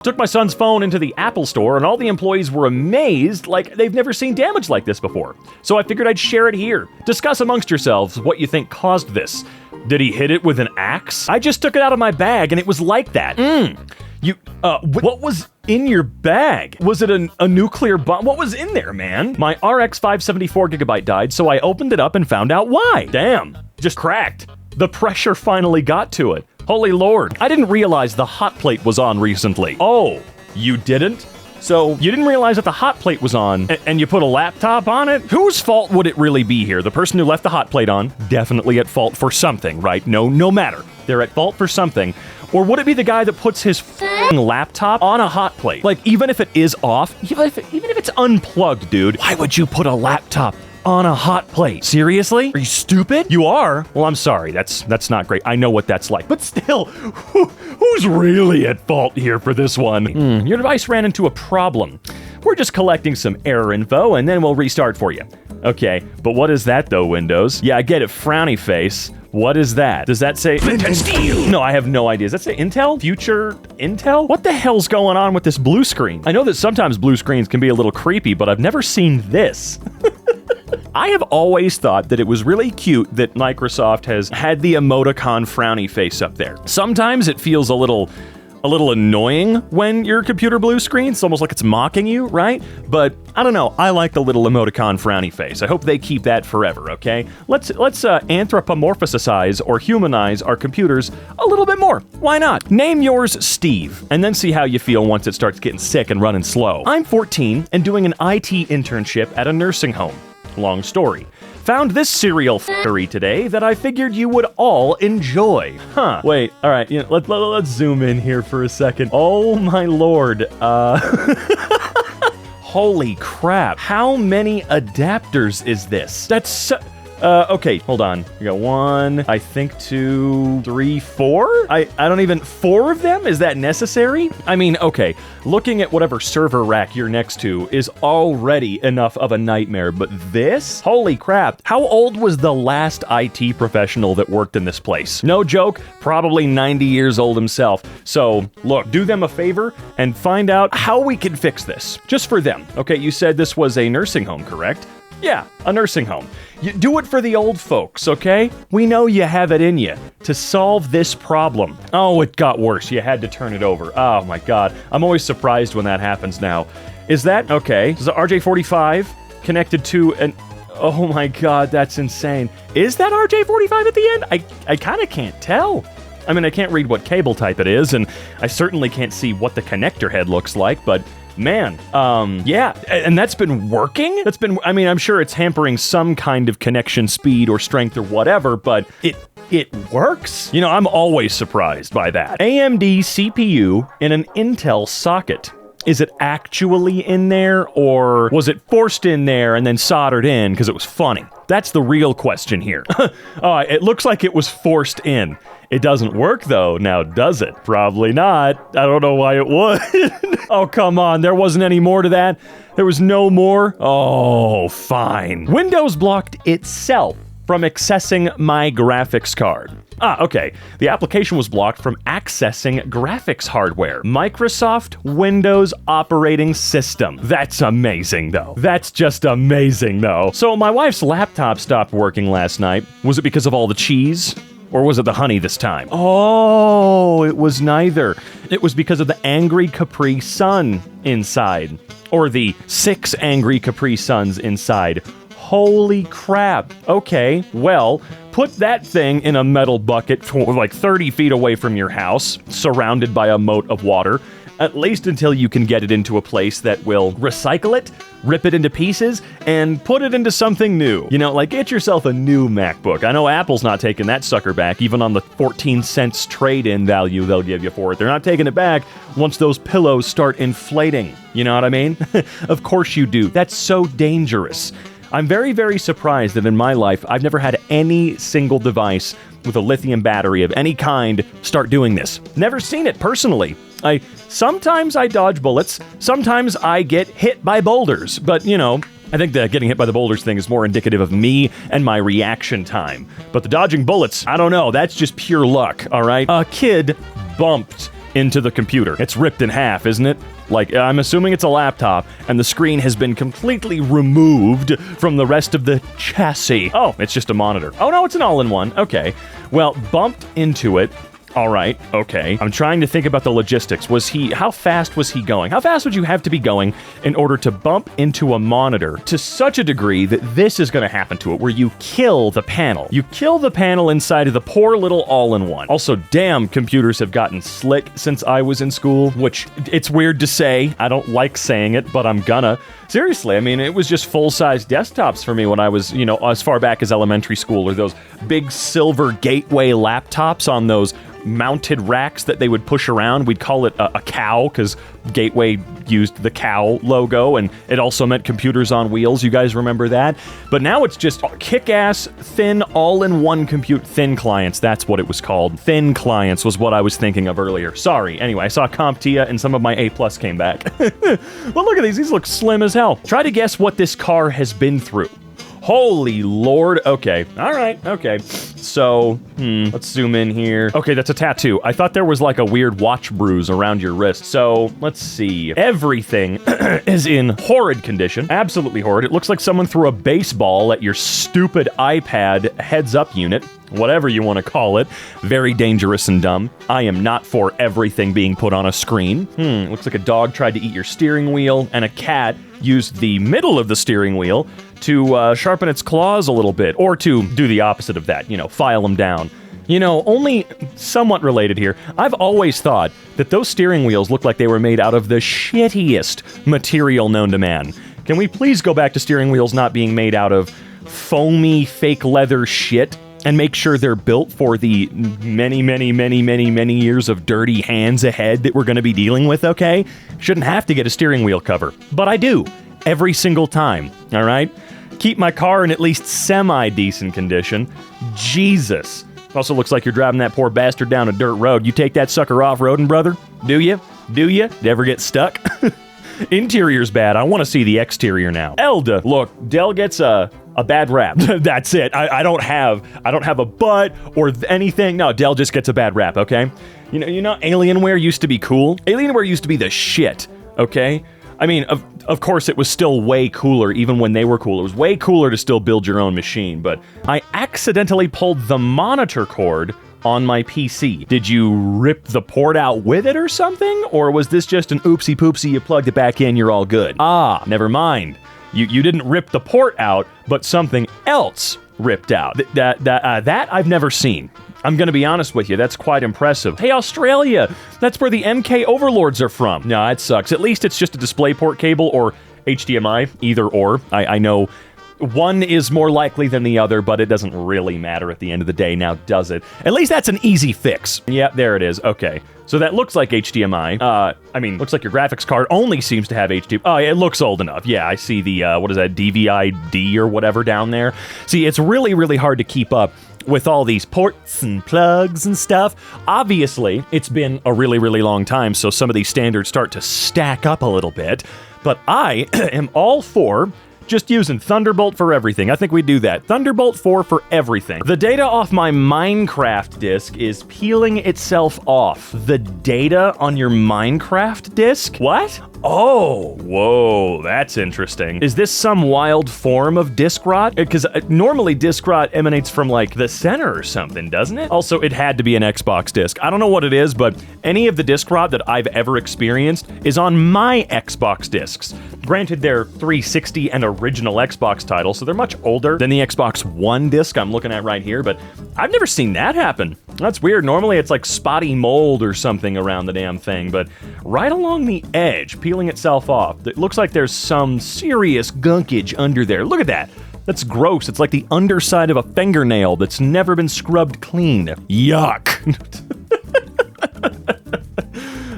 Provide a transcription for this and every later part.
Took my son's phone into the Apple store and all the employees were amazed like they've never seen damage like this before. So I figured I'd share it here. Discuss amongst yourselves what you think caused this. Did he hit it with an axe? I just took it out of my bag and it was like that. What was in your bag? Was it a nuclear bomb? What was in there, man? My RX 574GB died, so I opened it up and found out why. Damn, just cracked. The pressure finally got to it. Holy Lord, I didn't realize the hot plate was on recently. Oh, you didn't? So you didn't realize that the hot plate was on and you put a laptop on it? Whose fault would it really be here? The person who left the hot plate on, definitely at fault for something, right? No matter. They're at fault for something. Or would it be the guy that puts his laptop on a hot plate? Like, even if it is off, even if it's unplugged, dude, why would you put a laptop on a hot plate? Seriously? Are you stupid? You are? Well, I'm sorry. That's not great. I know what that's like. But still, who's really at fault here for this one? Your device ran into a problem. We're just collecting some error info and then we'll restart for you. Okay, but what is that though, Windows? Yeah, I get it, frowny face. What is that? Does that say Flint and Steel? No, I have no idea. Does that say Intel? Future Intel? What the hell's going on with this blue screen? I know that sometimes blue screens can be a little creepy, but I've never seen this. I have always thought that it was really cute that Microsoft has had the emoticon frowny face up there. Sometimes it feels a little annoying when your computer blue screen. It's almost like it's mocking you, right? But I don't know. I like the little emoticon frowny face. I hope they keep that forever, okay? Let's anthropomorphisize or humanize our computers a little bit more. Why not? Name yours Steve, and then see how you feel once it starts getting sick and running slow. I'm 14 and doing an IT internship at a nursing home. Long story. Found this cereal f***ery today that I figured you would all enjoy. Huh. Wait, all right, let's zoom in here for a second. Oh my lord. Holy crap. How many adapters is this? That's okay, hold on. We got 1, I think 2, 3, 4? I don't even, 4 of them? Is that necessary? I mean, okay, looking at whatever server rack you're next to is already enough of a nightmare, but this? Holy crap. How old was the last IT professional that worked in this place? No joke, probably 90 years old himself. So, look, do them a favor and find out how we can fix this. Just for them. Okay, you said this was a nursing home, correct? Yeah, a nursing home. You do it for the old folks, okay? We know you have it in you to solve this problem. Oh, it got worse. You had to turn it over. Oh my God. I'm always surprised when that happens now. Is that okay? Is the RJ45 connected to an... Oh my God, that's insane. Is that RJ45 at the end? I kind of can't tell. I mean, I can't read what cable type it is, and I certainly can't see what the connector head looks like, but... Man, yeah, and that's been working? I mean, I'm sure it's hampering some kind of connection speed or strength or whatever, but it works? You know, I'm always surprised by that. AMD CPU in an Intel socket. Is it actually in there, or was it forced in there and then soldered in because it was funny? That's the real question here. It looks like it was forced in. It doesn't work though, now does it? Probably not. I don't know why it would. Oh, come on, there wasn't any more to that? There was no more? Oh, fine. Windows blocked itself from accessing my graphics card. Okay. The application was blocked from accessing graphics hardware. Microsoft Windows operating system. That's amazing, though. That's just amazing, though. So my wife's laptop stopped working last night. Was it because of all the cheese? Or was it the honey this time? Oh, it was neither. It was because of the angry Capri Sun inside. Or the 6 angry Capri Suns inside. Holy crap. Okay, well, put that thing in a metal bucket like 30 feet away from your house, surrounded by a moat of water, at least until you can get it into a place that will recycle it, rip it into pieces, and put it into something new. You know, like get yourself a new MacBook. I know Apple's not taking that sucker back, even on the 14 cents trade-in value they'll give you for it. They're not taking it back once those pillows start inflating. You know what I mean? Of course you do. That's so dangerous. I'm very, very surprised that in my life, I've never had any single device with a lithium battery of any kind start doing this. Never seen it personally. Sometimes I dodge bullets, sometimes I get hit by boulders, but you know, I think the getting hit by the boulders thing is more indicative of me and my reaction time. But the dodging bullets, I don't know, that's just pure luck, all right? A kid bumped into the computer. It's ripped in half, isn't it? Like, I'm assuming it's a laptop, and the screen has been completely removed from the rest of the chassis. Oh, it's just a monitor. Oh no, it's an all-in-one. Okay. Well, bumped into it. All right, okay. I'm trying to think about the logistics. How fast was he going? How fast would you have to be going in order to bump into a monitor to such a degree that this is going to happen to it, where you kill the panel? You kill the panel inside of the poor little all-in-one. Also, damn, computers have gotten slick since I was in school, which it's weird to say. I don't like saying it, but I'm gonna. Seriously, I mean, it was just full-size desktops for me when I was, as far back as elementary school, or those big silver gateway laptops on those mounted racks that they would push around. We'd call it a cow, because Gateway used the cow logo, and it also meant computers on wheels. You guys remember that? But now it's just kick-ass, thin, all-in-one compute. Thin clients, that's what it was called. Thin clients was what I was thinking of earlier. Sorry. Anyway, I saw CompTIA, and some of my A+ came back. But look at these. These look slim as hell. Try to guess what this car has been through. Holy Lord. Okay. All right. Okay. So, let's zoom in here. Okay, that's a tattoo. I thought there was like a weird watch bruise around your wrist. So, let's see. Everything is in horrid condition. Absolutely horrid. It looks like someone threw a baseball at your stupid iPad heads-up unit. Whatever you want to call it. Very dangerous and dumb. I am not for everything being put on a screen. Looks like a dog tried to eat your steering wheel, and a cat used the middle of the steering wheel to sharpen its claws a little bit, or to do the opposite of that, file them down. Only somewhat related here, I've always thought that those steering wheels look like they were made out of the shittiest material known to man. Can we please go back to steering wheels not being made out of foamy, fake leather shit, and make sure they're built for the many, many, many, many, many years of dirty hands ahead that we're going to be dealing with, okay? Shouldn't have to get a steering wheel cover, but I do. Every single time, all right? Keep my car in at least semi-decent condition. Jesus. Also looks like you're driving that poor bastard down a dirt road. You take that sucker off-roading, brother? Do you? Ever get stuck? Interior's bad. I want to see the exterior now. Elda. Look, Dell gets a bad rap. That's it. I don't have a butt or anything. No, Dell just gets a bad rap, okay? Alienware used to be cool. Alienware used to be the shit, okay? I mean, of course, it was still way cooler, even when they were cool. It was way cooler to still build your own machine, but I accidentally pulled the monitor cord on my PC. Did you rip the port out with it or something? Or was this just an oopsie poopsie, you plugged it back in, you're all good? Ah, never mind. You didn't rip the port out, but something else ripped out. That I've never seen. I'm gonna be honest with you, that's quite impressive. Hey, Australia! That's where the EmKay overlords are from. No, it sucks. At least it's just a DisplayPort cable or HDMI, either or. I know one is more likely than the other, but it doesn't really matter at the end of the day, now does it? At least that's an easy fix. Yeah, there it is. Okay. So that looks like HDMI. Looks like your graphics card only seems to have HDMI. Oh, it looks old enough. Yeah, I see the, what is that, DVI-D or whatever down there. See, it's really, really hard to keep up with all these ports and plugs and stuff. Obviously, it's been a really, really long time, so some of these standards start to stack up a little bit. But I am all for just using Thunderbolt for everything. I think we do that. Thunderbolt 4 for everything. The data off my Minecraft disk is peeling itself off. The data on your Minecraft disk? What? Oh, whoa, that's interesting. Is this some wild form of disk rot? Because normally disk rot emanates from like the center or something, doesn't it? Also, it had to be an Xbox disk. I don't know what it is, but any of the disk rot that I've ever experienced is on my Xbox disks. Granted, they're 360 and original Xbox titles, so they're much older than the Xbox One disc I'm looking at right here, but I've never seen that happen. That's weird. Normally it's like spotty mold or something around the damn thing, but right along the edge, peeling itself off, it looks like there's some serious gunkage under there. Look at that. That's gross. It's like the underside of a fingernail that's never been scrubbed clean. Yuck.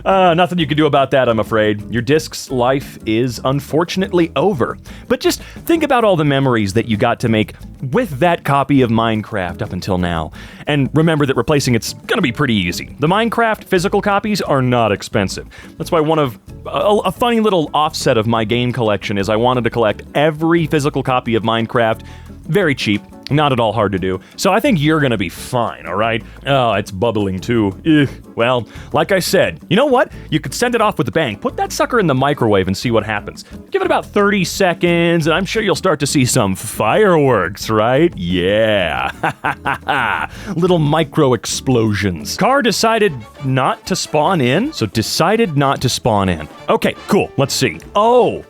Nothing you can do about that, I'm afraid. Your disk's life is unfortunately over. But just think about all the memories that you got to make with that copy of Minecraft up until now. And remember that replacing it's gonna be pretty easy. The Minecraft physical copies are not expensive. That's why one of a funny little offset of my game collection is I wanted to collect every physical copy of Minecraft very cheap. Not at all hard to do. So I think you're gonna be fine, all right? Oh, it's bubbling too. Ugh. Well, like I said, you know what? You could send it off with a bang. Put that sucker in the microwave and see what happens. Give it about 30 seconds, and I'm sure you'll start to see some fireworks, right? Yeah. Little micro explosions. Car decided not to spawn in, so decided not to spawn in. Okay, cool. Let's see. Oh,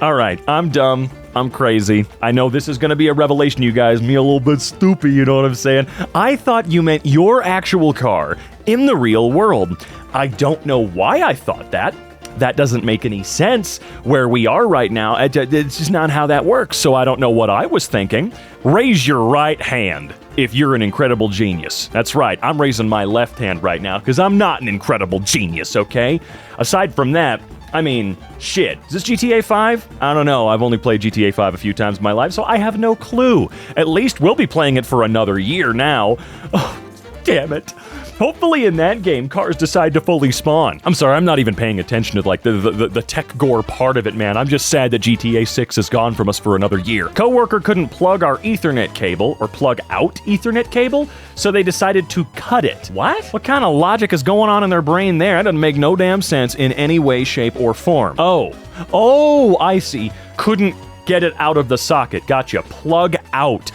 all right. I'm dumb. I'm crazy. I know this is going to be a revelation, you guys. Me a little bit stupid, you know what I'm saying? I thought you meant your actual car in the real world. I don't know why I thought that. That doesn't make any sense where we are right now. It's just not how that works, so I don't know what I was thinking. Raise your right hand if you're an incredible genius. That's right, I'm raising my left hand right now because I'm not an incredible genius, okay? Aside from that, I mean, shit. Is this GTA 5? I don't know. I've only played GTA 5 a few times in my life, so I have no clue. At least we'll be playing it for another year now. Oh, damn it. Hopefully in that game, cars decide to fully spawn. I'm sorry, I'm not even paying attention to like the tech gore part of it, man. I'm just sad that GTA 6 is gone from us for another year. Coworker couldn't plug our Ethernet cable or plug out Ethernet cable, so they decided to cut it. What? What kind of logic is going on in their brain there? That doesn't make no damn sense in any way, shape, or form. Oh, I see. Couldn't get it out of the socket. Gotcha. Plug out.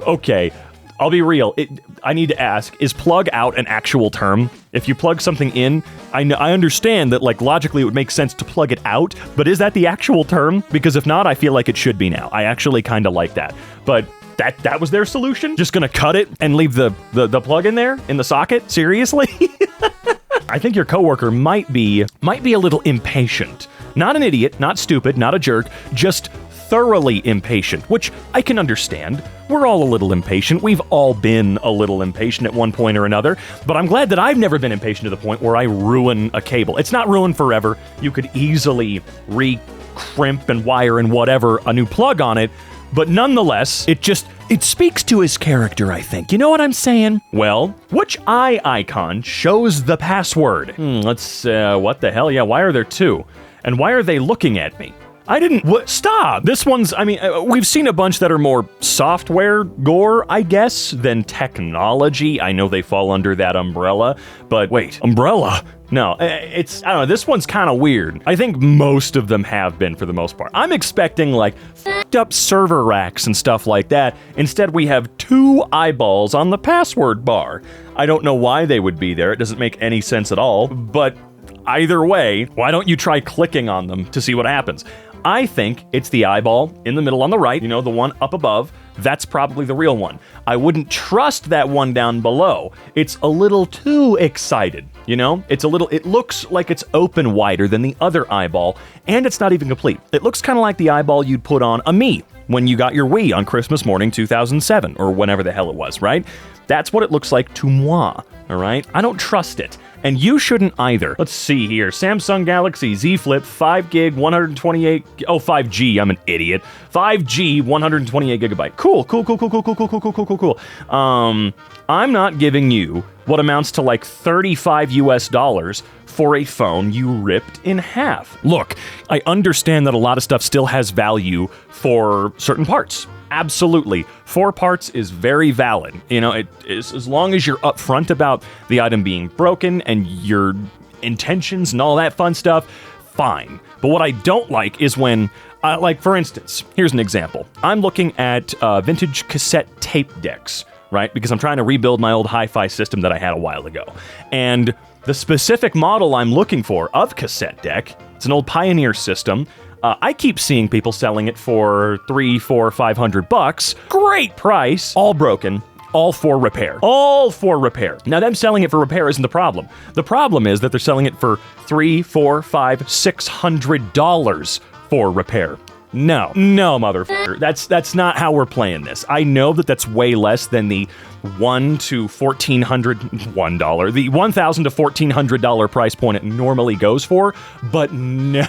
Okay. I'll be real. I need to ask, is plug out an actual term? If you plug something in, I understand that like logically it would make sense to plug it out, but is that the actual term? Because if not, I feel like it should be now. I actually kind of like that. But that was their solution? Just gonna cut it and leave the plug in there in the socket? Seriously? I think your coworker might be a little impatient. Not an idiot, not stupid, not a jerk, just thoroughly impatient, which I can understand. We're all a little impatient. We've all been a little impatient at one point or another, but I'm glad that I've never been impatient to the point where I ruin a cable. It's not ruined forever. You could easily re-crimp and wire and whatever a new plug on it, but nonetheless, it speaks to his character, I think. You know what I'm saying? Well, which eye icon shows the password? What the hell? Yeah, why are there two? And why are they looking at me? Stop! This one's, we've seen a bunch that are more software gore, I guess, than technology. I know they fall under that umbrella, but wait, umbrella? No, I don't know, this one's kind of weird. I think most of them have been for the most part. I'm expecting like f***ed up server racks and stuff like that. Instead, we have two eyeballs on the password bar. I don't know why they would be there. It doesn't make any sense at all, but either way, why don't you try clicking on them to see what happens? I think it's the eyeball in the middle on the right, you know, the one up above. That's probably the real one. I wouldn't trust that one down below. It's a little too excited, you know? It looks like it's open wider than the other eyeball, and it's not even complete. It looks kind of like the eyeball you'd put on a Mii when you got your Wii on Christmas morning 2007, or whenever the hell it was, right? That's what it looks like to moi, all right? I don't trust it. And you shouldn't either. Let's see here. Samsung Galaxy Z Flip 5 gig 128. Oh, 5G. I'm an idiot. 5G 128 gigabyte. Cool. I'm not giving you what amounts to like $35 US for a phone you ripped in half. Look, I understand that a lot of stuff still has value for certain parts. Absolutely. 4 parts is very valid. You know, it is, as long as you're upfront about the item being broken and your intentions and all that fun stuff, fine. But what I don't like is when, like for instance, here's an example. I'm looking at vintage cassette tape decks, right? Because I'm trying to rebuild my old hi-fi system that I had a while ago. And the specific model I'm looking for of cassette deck, it's an old Pioneer system. I keep seeing people selling it for $300, $400, $500. Great price. All broken. All for repair. All for repair. Now, them selling it for repair isn't the problem. The problem is that they're selling it for $300, $400, $500, $600 for repair. No, motherfucker. That's not how we're playing this. I know that that's way less than the $1,000 to $1,400 price point it normally goes for, but no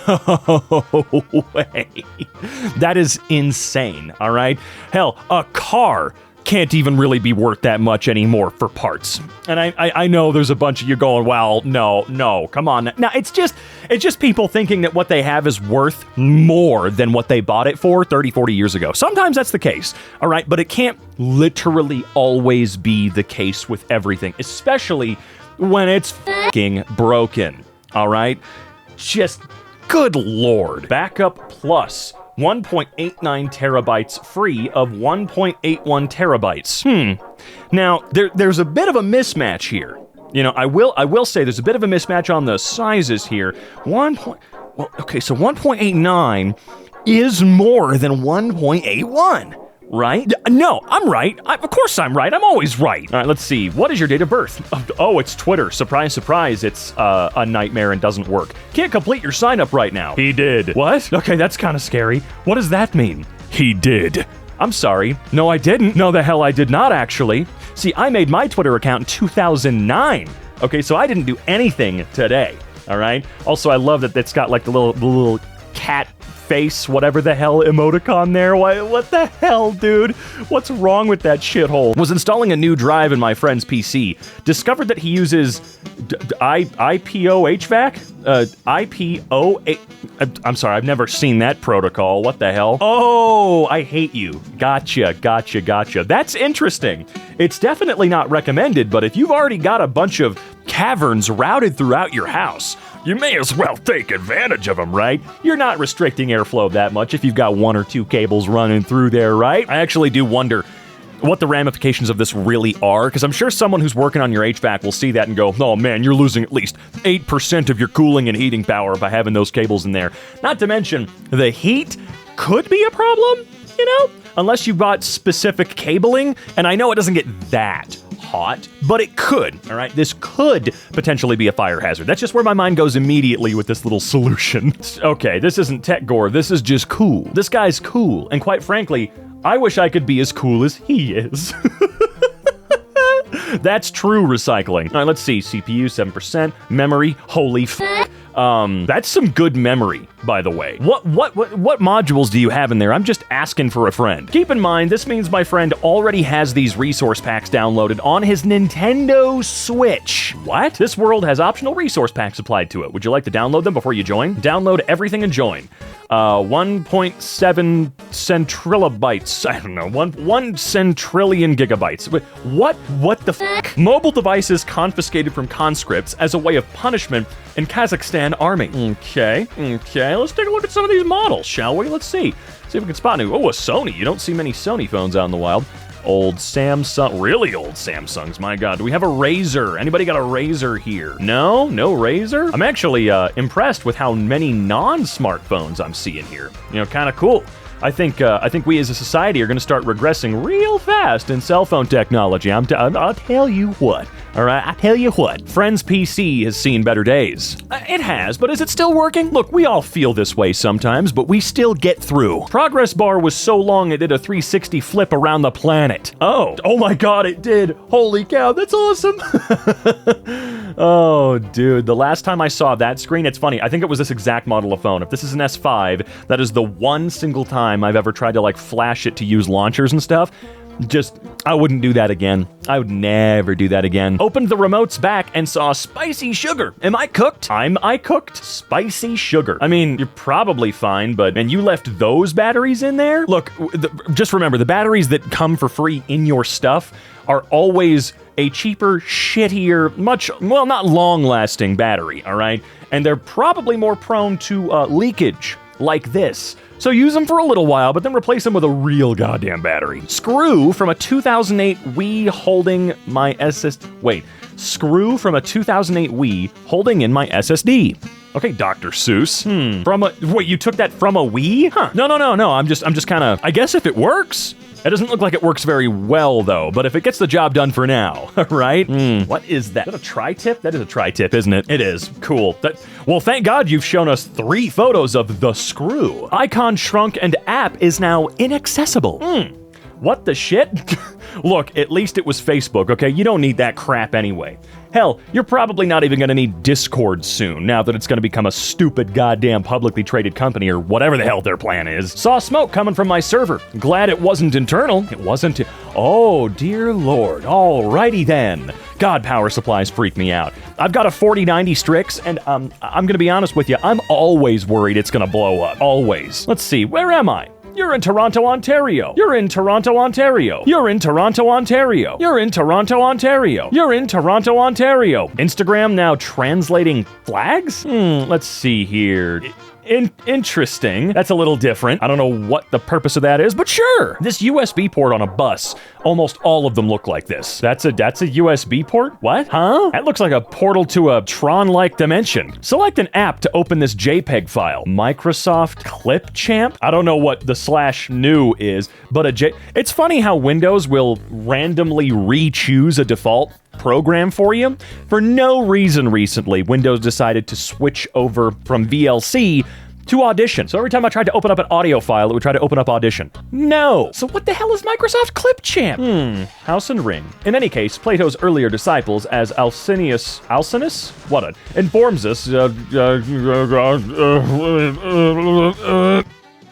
way. That is insane, all right? Hell, a car can't even really be worth that much anymore for parts. And I know there's a bunch of you going, well, no, come on. Now, it's just people thinking that what they have is worth more than what they bought it for 30, 40 years ago. Sometimes that's the case, all right? But it can't literally always be the case with everything, especially when it's fucking broken, all right? Just, good lord. Backup plus 1.89 terabytes free of 1.81 terabytes. Now, there's a bit of a mismatch here. You know, I will say there's a bit of a mismatch on the sizes here. So 1.89 is more than 1.81. Right? No, I'm right. Of course I'm right. I'm always right. All right, let's see. What is your date of birth? Oh, it's Twitter. Surprise, surprise. It's a nightmare and doesn't work. Can't complete your sign up right now. He did. What? Okay, that's kind of scary. What does that mean? He did. I'm sorry. No, I didn't. No, the hell I did not, actually. See, I made my Twitter account in 2009. Okay, so I didn't do anything today. All right? Also, I love that it's got like the little cat face, whatever the hell emoticon there. What the hell, dude? What's wrong with that shithole? Was installing a new drive in my friend's PC. Discovered that he uses IPO HVAC? I'm sorry, I've never seen that protocol. What the hell? Oh, I hate you. Gotcha. That's interesting. It's definitely not recommended, but if you've already got a bunch of caverns routed throughout your house, you may as well take advantage of them, right? You're not restricting airflow that much if you've got 1 or 2 cables running through there, right? I actually do wonder what the ramifications of this really are, because I'm sure someone who's working on your HVAC will see that and go, oh man, you're losing at least 8% of your cooling and heating power by having those cables in there. Not to mention, the heat could be a problem, you know? Unless you bought specific cabling, and I know it doesn't get that hot, but it could, all right? This could potentially be a fire hazard. That's just where my mind goes immediately with this little solution. Okay, this isn't tech gore, this is just cool. This guy's cool, and quite frankly, I wish I could be as cool as he is. That's true recycling. All right, let's see, CPU 7%, memory, holy f***. That's some good memory, by the way. What modules do you have in there? I'm just asking for a friend. Keep in mind, this means my friend already has these resource packs downloaded on his Nintendo Switch. What? This world has optional resource packs applied to it. Would you like to download them before you join? Download everything and join. 1.7 centrilobytes. I don't know. 1 centrillion gigabytes. What the f***? Mobile devices confiscated from conscripts as a way of punishment in Kazakhstan army. Okay. Let's take a look at some of these models, shall we? Let's see. See if we can spot new. Oh, a Sony. You don't see many Sony phones out in the wild. Old Samsung, really old Samsungs, my god. Do we have a Razr? Anybody got a Razr here? No Razr? I'm actually impressed with how many non-smartphones I'm seeing here. You know, kind of cool. I think we as a society are going to start regressing real fast in cell phone technology. I'll tell you what. All right, I tell you what. Friend's PC has seen better days. It has, but is it still working? Look, we all feel this way sometimes, but we still get through. Progress bar was so long it did a 360 flip around the planet. Oh my god, it did. Holy cow, that's awesome. Oh, dude, the last time I saw that screen, it's funny. I think it was this exact model of phone. If this is an S5, that is the one single time I've ever tried to like flash it to use launchers and stuff. I wouldn't do that again. I would never do that again. Opened the remotes back and saw spicy sugar. Am I cooked? I cooked? Spicy sugar. I mean, you're probably fine, but, and you left those batteries in there? Look, just remember, the batteries that come for free in your stuff are always a cheaper, shittier, not long-lasting battery, all right? And they're probably more prone to leakage, like this. So use them for a little while, but then replace them with a real goddamn battery. Screw from a 2008 Wii holding my Screw from a 2008 Wii holding in my SSD. Okay, Dr. Seuss. Wait, you took that from a Wii? Huh. No. I'm just kind of, I guess if it works. It doesn't look like it works very well, though, but if it gets the job done for now, right? What is that? Is that a tri-tip? That is a tri-tip, isn't it? It is. Cool. Well, thank God you've shown us 3 photos of the screw. Icon shrunk and app is now inaccessible. What the shit? Look, at least it was Facebook, okay? You don't need that crap anyway. Hell, you're probably not even gonna need Discord soon, now that it's gonna become a stupid goddamn publicly traded company or whatever the hell their plan is. Saw smoke coming from my server. Glad it wasn't internal. It wasn't. Oh, dear Lord. Alrighty then. God, power supplies freak me out. I've got a 4090 Strix, and I'm gonna be honest with you, I'm always worried it's gonna blow up. Always. Let's see, where am I? You're in Toronto, Ontario. You're in Toronto, Ontario. You're in Toronto, Ontario. You're in Toronto, Ontario. You're in Toronto, Ontario. Instagram now translating flags? Let's see here. Interesting. That's a little different. I don't know what the purpose of that is, but sure. This USB port on a bus, almost all of them look like this. That's a USB port? What? Huh? That looks like a portal to a Tron-like dimension. Select an app to open this JPEG file. Microsoft Clipchamp? I don't know what the /new is, but it's funny how Windows will randomly re-choose a default program for you. For no reason recently, Windows decided to switch over from VLC to Audition. So every time I tried to open up an audio file, it would try to open up Audition. No! So what the hell is Microsoft Clipchamp? House and Ring. In any case, Plato's earlier disciples, as Alcinous, informs us,